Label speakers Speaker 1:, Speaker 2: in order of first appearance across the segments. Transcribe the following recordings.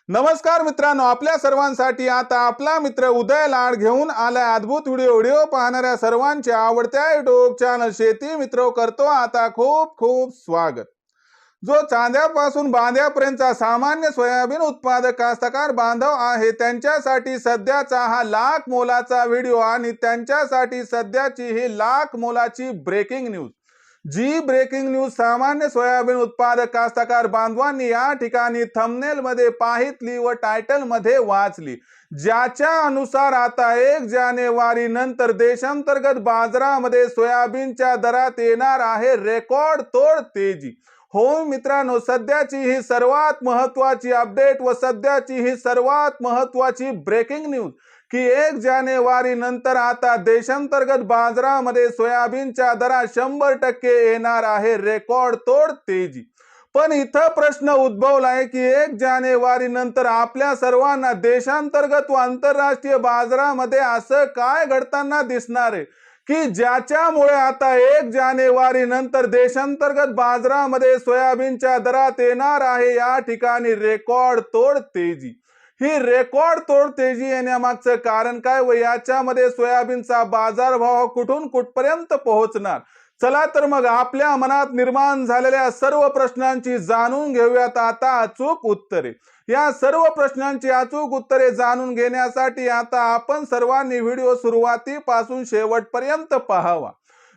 Speaker 1: नमस्कार मित्रांनो, आपल्या सर्वांसाठी आता आपला मित्र उदय लाड घेऊन आलाय अद्भुत व्हिडिओ पाहणाऱ्या सर्वांच्या आवडत्या युट्यूब चॅनल शेती मित्र करतो आता खूप खूप स्वागत। जो चांद्यापासून बांध्यापर्यंतचा सामान्य सोयाबीन उत्पादक कास्तकार बांधव आहे त्यांच्यासाठी सध्याचा हा लाख मोलाचा व्हिडिओ आणि त्यांच्यासाठी सध्याची ही लाख मोलाची ब्रेकिंग न्यूज। जी ब्रेकिंग न्यूज सामान्य सोयाबीन उत्पादक कास्तकार बांधवांनी या ठिकाणी थंबनेल मध्ये पाहितली व टायटल मध्ये वाचली, ज्याच्या अनुसार आता 1 जानेवारी नंतर देशांतर्गत बाजारामध्ये सोयाबीनच्या दरात येणार आहे रेकॉर्ड तोड तेजी। हो मित्रांनो, सध्याची ही सर्वात महत्त्वाची अपडेट व सध्याची ही सर्वात महत्त्वाची ब्रेकिंग न्यूज की 1 जानेवारी नंतर आता देशांतर्गत बाजारामध्ये सोयाबीनच्या दरात 100% येणार आहे रेकॉर्ड तोड तेजी। पण इथं प्रश्न उद्भवलाय की 1 जानेवारी नंतर आपल्या सर्वांना देशांतर्गत व आंतरराष्ट्रीय बाजारामध्ये असं काय घडताना दिसणार आहे की ज्याच्यामुळे आता 1 जानेवारी नंतर देशांतर्गत बाजारामध्ये सोयाबीनच्या दरात येणार आहे या ठिकाणी रेकॉर्ड तोड तेजी। ही रेकॉर्ड तोड तेजी येण्यामागचं कारण काय व याच्यामध्ये सोयाबीनचा बाजारभाव कुठून कुठपर्यंत पोहोचणार, चला तर मग आपल्या मनात निर्माण झालेल्या सर्व प्रश्नांची जाणून घेऊयात आता अचूक उत्तरे। या सर्व प्रश्नांची अचूक उत्तरे जाणून घेण्यासाठी आता आपण सर्वांनी व्हिडिओ सुरुवातीपासून शेवटपर्यंत पाहावा।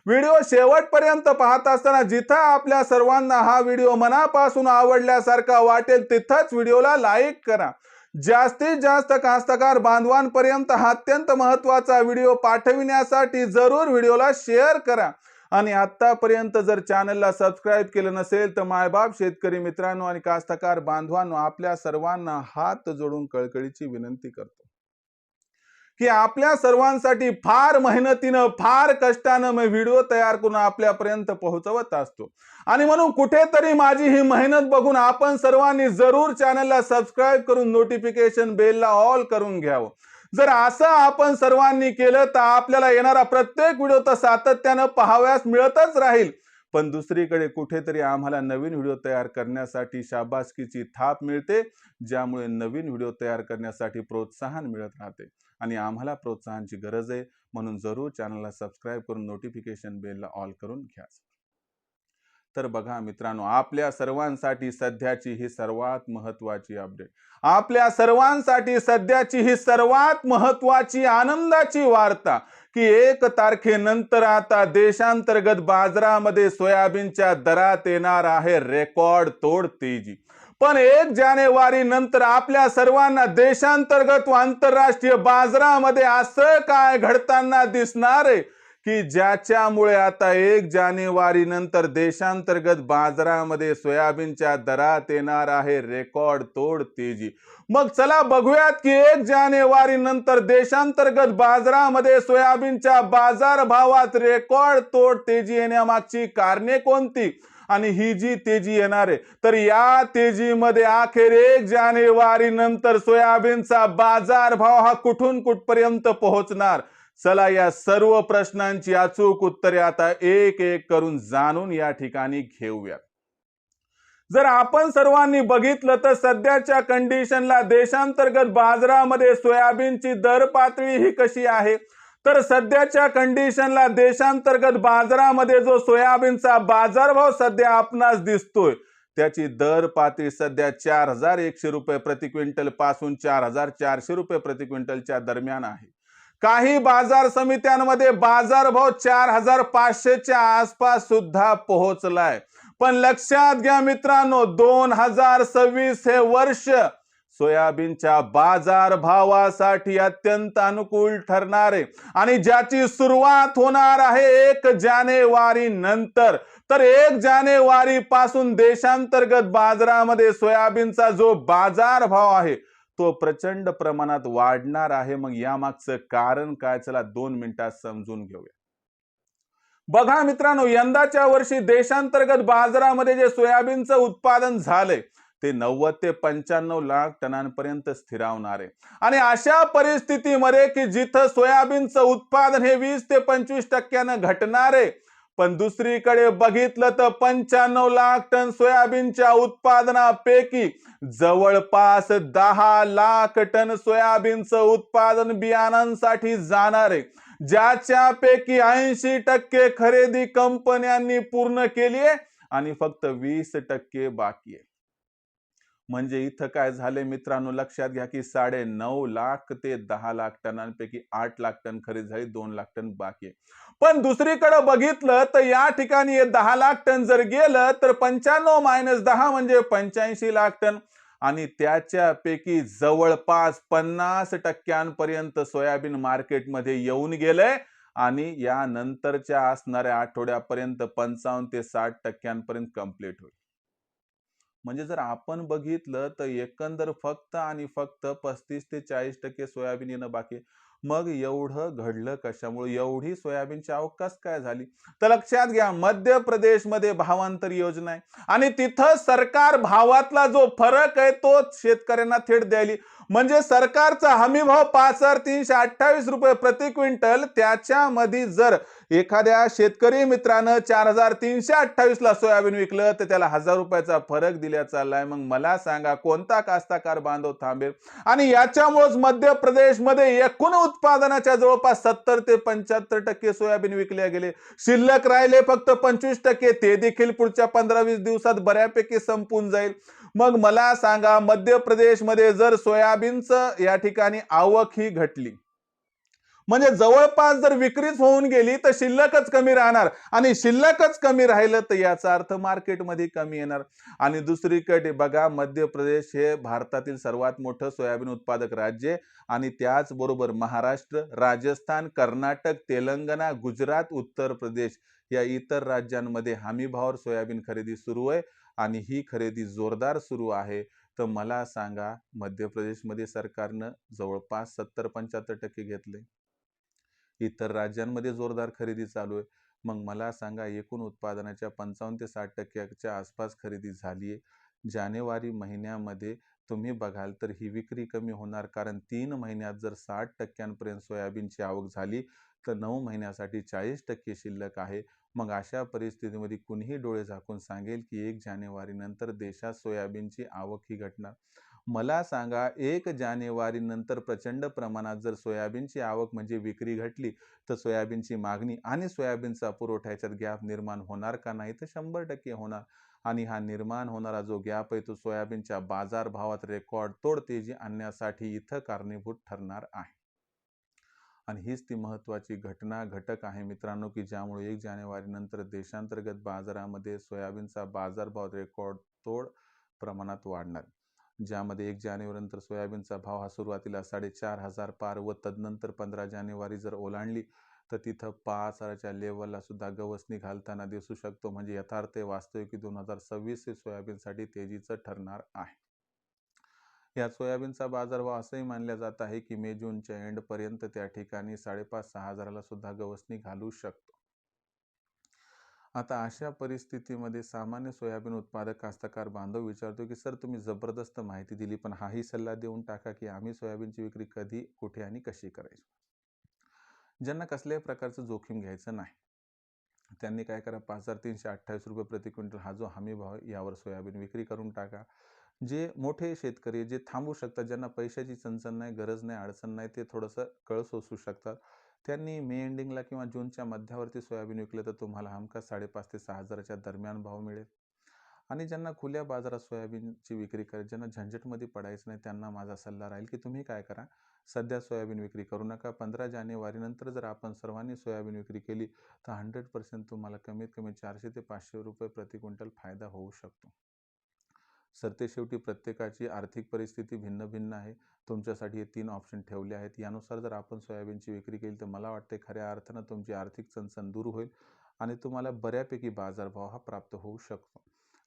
Speaker 1: व्हिडिओ शेवटपर्यंत पाहत असताना जिथं आपल्या सर्वांना हा व्हिडिओ मनापासून आवडल्यासारखा वाटेल तिथंच व्हिडिओला लाईक करा। जास्तीत जास्त कास्तकार बांधवांपर्यंत हा अत्यंत महत्त्वाचा व्हिडिओ पाठविण्यासाठी जरूर व्हिडिओला शेअर करा आणि आतापर्यंत जर चॅनलला सबस्क्राइब केलं नसेल तर मायबाप शेतकरी मित्रांनो आणि कास्तकार बांधवांनो आपल्या सर्वांना हात जोडून कळकळीची विनंती करतो की आपल्या सर्वांसाठी फार मेहनतीनं फार कष्टानं मी व्हिडिओ तयार करून आपल्यापर्यंत पोहोचवत असतो आणि म्हणून कुठेतरी माझी ही मेहनत बघून आपण सर्वांनी जरूर चॅनलला सबस्क्राइब करून नोटिफिकेशन बेलला ऑल करून घ्यावं। जर असं आपण सर्वांनी केलं तर आपल्याला येणारा प्रत्येक व्हिडिओ तर सातत्यानं पाहावयास मिळतच राहील, पण दुसरीकडे कुठेतरी आम्हाला नवीन व्हिडिओ तयार करण्यासाठी शाबासकीची थाप मिळते, ज्यामुळे नवीन व्हिडिओ तयार करण्यासाठी प्रोत्साहन मिळत राहते आणि आम्हाला प्रोत्साहनाची गरज आहे, म्हणून जरूर चॅनलला सबस्क्राइब करून नोटिफिकेशन बेलला ऑल करून घ्या। तर बघा मित्रांनो, आपल्या सर्वांसाठी सध्याची ही सर्वात महत्त्वाची अपडेट, आपल्या सर्वांसाठी सध्याची ही सर्वात महत्त्वाची आनंदाची वार्ता की 1 तारखेनंतर आता देशांतर्गत बाजारामध्ये सोयाबीनच्या दरात येणार आहे रेकॉर्ड तोड तेजी। पण 1 जानेवारी नंतर आपल्या सर्वांना देशांतर्गत व आंतरराष्ट्रीय बाजारामध्ये असं काय घडताना दिसणार आहे की ज्याच्यामुळे आता 1 जानेवारी नंतर देशांतर्गत बाजारामध्ये सोयाबीनच्या दरात येणार आहे रेकॉर्ड तोड तेजी। मग चला बघूयात की 1 जानेवारी नंतर देशांतर्गत बाजारामध्ये सोयाबीनच्या बाजारभावात रेकॉर्ड तोड तेजी येण्यामागची कारणे कोणती आणि ही जी तेजी येणार आहे तर या तेजीमध्ये अखेर 1 जानेवारी नंतर सोयाबीनचा बाजारभाव हा कुठून कुठपर्यंत पोहोचणार, चला या सर्व प्रश्नांची अचूक उत्तरे आता एक एक करून जाणून या ठिकाणी घेऊया। जर आपण सर्वांनी बघितलं तर सध्याच्या कंडिशनला देशांतर्गत बाजारामध्ये सोयाबीनची दर पातळी ही कशी आहे, तर सध्याच्या कंडिशनला देशांतर्गत बाजारामध्ये जो सोयाबीनचा बाजारभाव सध्या आपणास दिसतोय त्याची दर पातळी सध्या 4100 रुपये प्रति क्विंटल पासून 4400 रुपये प्रति क्विंटलच्या दरम्यान आहे। काही बाजार समित्यांमध्ये बाजारभाव 4500 च्या आसपास सुद्धा पोहोचलाय। पण लक्षात घ्या मित्रांनो, 2026 हे वर्ष सोयाबीनच्या बाजारभावासाठी अत्यंत अनुकूल ठरणार आहे आणि ज्याची सुरुवात होणार आहे 1 जानेवारी नंतर। तर 1 जानेवारी पासून देशांतर्गत बाजारामध्ये सोयाबीनचा जो बाजारभाव आहे तो प्रचंड प्रमाणात वाढणार आहे। मग यामागचं कारण काय, चला 2 मिनिटात समजून घेऊया। बघा मित्रांनो, यंदाच्या वर्षी देशांतर्गत बाजारामध्ये जे सोयाबीनचं उत्पादन झालंय ते 90 ते 95 लाख टनांपर्यंत स्थिरावणार आहे आणि अशा परिस्थितीमध्ये की जिथं सोयाबीनचं उत्पादन हे 20 ते 25% घटणार आहे, पण दुसरीकडे बघितलं तर 95 लाख टन सोयाबीनच्या उत्पादनापैकी जवळपास 10 लाख टन सोयाबीनचं उत्पादन बियाणांसाठी जाणार आहे, ज्याच्यापैकी 80% खरेदी कंपन्यांनी पूर्ण केली आहे आणि फक्त 20% बाकी आहे. म्हणजे इथं काय झाले मित्रांनो, लक्षात घ्या की 9.5 लाख ते 10 लाख टनांपैकी 8 लाख टन खरेदी झाली, 2 लाख टन बाकी आहे. पण दुसरीकडे बघितलं तर या ठिकाणी 10 लाख टन जर गेलं तर 95 - 10 म्हणजे 85 लाख टन आणि त्याच्यापैकी जवळपास 50% सोयाबीन मार्केटमध्ये येऊन गेलंय आणि या नंतरच्या असणाऱ्या आठवड्यापर्यंत 55 ते 60% कंप्लीट होईल. म्हणजे जर आपण बघितलं तर एकंदर फक्त आणि फक्त 35 ते 40% सोयाबीन येणं बाकी आहे. मग एवढं घडलं कशामुळे? एवढी सोयाबीनची आवक कस काय झाली? तर लक्षात घ्या, मध्य प्रदेशमध्ये भावांतर योजना आहे आणि तिथं सरकार भावातला जो फरक आहे तो शेतकऱ्यांना थेट द्यायली. म्हणजे सरकारचा हमी भाव 5,328 रुपये प्रति क्विंटल, त्याच्यामध्ये जर एखाद्या शेतकरी मित्रानं 4,328 ला सोयाबीन विकलं तर त्याला 1,000 रुपयाचा फरक दिला चाललाय. मग मला सांगा कोणता कास्तकार बांधव थांबेल? आणि याच्यामुळेच मध्य प्रदेशमध्ये एकूण उत्पादनाच्या जवळपास 70 ते 75% सोयाबीन विकले गेले. शिल्लक राहिले फक्त 25%, ते देखील पुढच्या 15-20 दिवसात बऱ्यापैकी संपून जाईल. मग मला सांगा, मध्य प्रदेशमध्ये जर सोयाबीनचं या ठिकाणी आवक ही घटली, म्हणजे जवळपास जर विक्रीच होऊन गेली तर शिल्लकच कमी राहणार आणि शिल्लकच कमी राहिलं तर याचा अर्थ मार्केटमध्ये कमी येणार. आणि दुसरीकडे बघा, मध्य प्रदेश हे भारतातील सर्वात मोठं सोयाबीन उत्पादक राज्य आहे आणि त्याचबरोबर महाराष्ट्र, राजस्थान, कर्नाटक, तेलंगणा, गुजरात, उत्तर प्रदेश या इतर राज्यांमध्ये हमीभावावर सोयाबीन खरेदी सुरू आहे आणि ही खरेदी जोरदार सुरू आहे. तर मला सांगा, मध्य प्रदेशमध्ये सरकारनं जवळपास 70-75% घेतले, इतर राज्यांमध्ये जोरदार खरेदी चालू आहे. मग मला सांगा, एकूण उत्पादनाच्या 55 ते 60% आसपास खरेदी झाली आहे. जानेवारी महिन्यामध्ये तुम्ही बघाल तर ही विक्री कमी होणार, कारण 3 महिन्यात जर 60% सोयाबीनची आवक झाली तर 9 महिन्यासाठी 40% शिल्लक आहे. मग अशा परिस्थितीमध्ये कुणीही डोळे झाकून सांगेल की 1 जानेवारी नंतर देशात सोयाबीनची आवक ही घटणार. मला सांगा, 1 जानेवारी नंतर प्रचंड प्रमाणात जर सोयाबीनची आवक म्हणजे विक्री घटली तर सोयाबीनची मागणी आणि सोयाबीनचा पुरवठा याच्यात गॅप निर्माण होणार का? नाही तर 100% होणार. आणि हा निर्माण होणारा जो गॅप आहे तो सोयाबीनच्या बाजारभावात रेकॉर्ड तोड तेजी आणण्यासाठी इथं कारणीभूत ठरणार आहे. आणि हीच ती महत्त्वाची घटक आहे मित्रांनो, की ज्यामुळे 1 जानेवारी नंतर देशांतर्गत बाजारामध्ये सोयाबीनचा बाजारभाव रेकॉर्ड तोड प्रमाणात वाढणार. ज्यामध्ये 1 जानेवारीनंतर सोयाबीनचा भाव हा सुरुवातीला 4,500 पार व तदनंतर 15 जानेवारी जर ओलांडली तर तिथं 5,000च्या लेवलला सुद्धा गवसणी घालताना दिसू शकतो. म्हणजे यथार्थ वास्तविक 2026 हे सोयाबीनसाठी तेजीचं ठरणार आहे. या सोयाबीनचा बाजारभाव असंही मानलं जात आहे की मे जूनच्या एंड पर्यंत त्या ठिकाणी 5,500-6 हजाराला सुद्धा गवसणी घालू शकतो. आता अशा परिस्थितीमध्ये सामान्य सोयाबीन उत्पादक कास्तकार बांधव विचारतो की सर, तुम्ही जबरदस्त माहिती दिली, पण हाही सल्ला देऊन टाका की आम्ही सोयाबीनची विक्री कधी, कुठे आणि कशी करायची. ज्यांना कसल्याही प्रकारचं जोखीम घ्यायचं नाही, त्यांनी काय करा, 5,328 रुपये प्रति क्विंटल हा जो हमी भाव आहे यावर सोयाबीन विक्री करून टाका. जे मोठे शेतकरी जे थांबू शकतात, ज्यांना पैशाची चणचण नाही, गरज नाही, अडचण नाही, ते थोडंसं कळ सोसू शकतात, त्यांनी मे एंडिंगला किंवा जूनच्या मध्यावरती सोयाबीन विकलं तर तुम्हाला हमखास 5,500 ते 6,000च्या दरम्यान भाव मिळेल. आणि ज्यांना खुल्या बाजारात सोयाबीनची विक्री करायची, ज्यांना झंझटमध्ये पडायचं नाही, त्यांना माझा सल्ला राहील की तुम्ही काय करा, सध्या सोयाबीन विक्री करू नका. 15 जानेवारी नंतर जर आपण सर्वांनी सोयाबीन विक्री केली तर 100% तुम्हाला कमीत कमी 400 ते 500 रुपये प्रति क्विंटल फायदा होऊ शकतो. सरतेशेवटी प्रत्येकाची आर्थिक परिस्थिती भिन्न भिन्न आहे. तुमच्यासाठी हे 3 ऑप्शन ठेवले आहेत. यानुसार जर आपण सोयाबीनची विक्री केली तर मला वाटते खऱ्या अर्थानं तुमची आर्थिक चणचण दूर होईल आणि तुम्हाला बऱ्यापैकी बाजारभाव हा प्राप्त होऊ शकतो.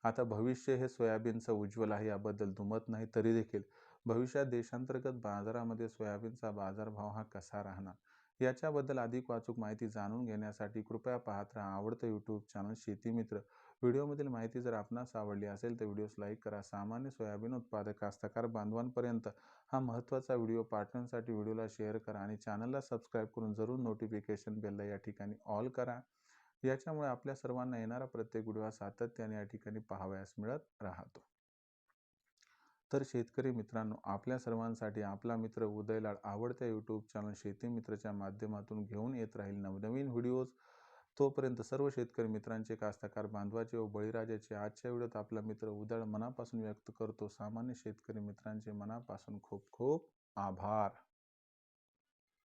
Speaker 1: आता भविष्य हे सोयाबीनचं उज्ज्वल आहे याबद्दल दुमत नाही, तरी देखील भविष्यात देशांतर्गत बाजारामध्ये सोयाबीनचा बाजारभाव हा कसा राहणार याच्याबद्दल अधिक वाचूक माहिती जाणून घेण्यासाठी कृपया पाहत राहा आवडतं यूट्यूब चॅनल शेतीमित्र. व्हिडिओमधील माहिती जर आपणास आवडली असेल तर व्हिडिओस लाईक करा. सामान्य सोयाबीन उत्पादक कास्तकार बांधवांपर्यंत हा महत्त्वाचा व्हिडिओ पाठवण्यासाठी व्हिडिओला शेअर करा आणि चॅनलला सबस्क्राईब करून जरूर नोटिफिकेशन बेलला या ठिकाणी ऑल करा. याच्यामुळे आपल्या सर्वांना येणारा प्रत्येक व्हिडिओ हा सातत्याने या ठिकाणी पाहावयास मिळत राहतो. तर शेतकरी मित्रांनो, आपल्या सर्वांसाठी आपला मित्र उदय लाड आवडत्या यूट्यूब चॅनल शेती मित्रच्या माध्यमातून घेऊन येत राहील नवनवीन व्हिडिओज. तोपर्यंत सर्व शेतकरी मित्रांचे, कास्तकार बांधवाचे व बळीराजाचे आजच्या व्हिडिओत आपला मित्र उदय मनापासून व्यक्त करतो सामान्य शेतकरी मित्रांचे मनापासून खूप खूप आभार.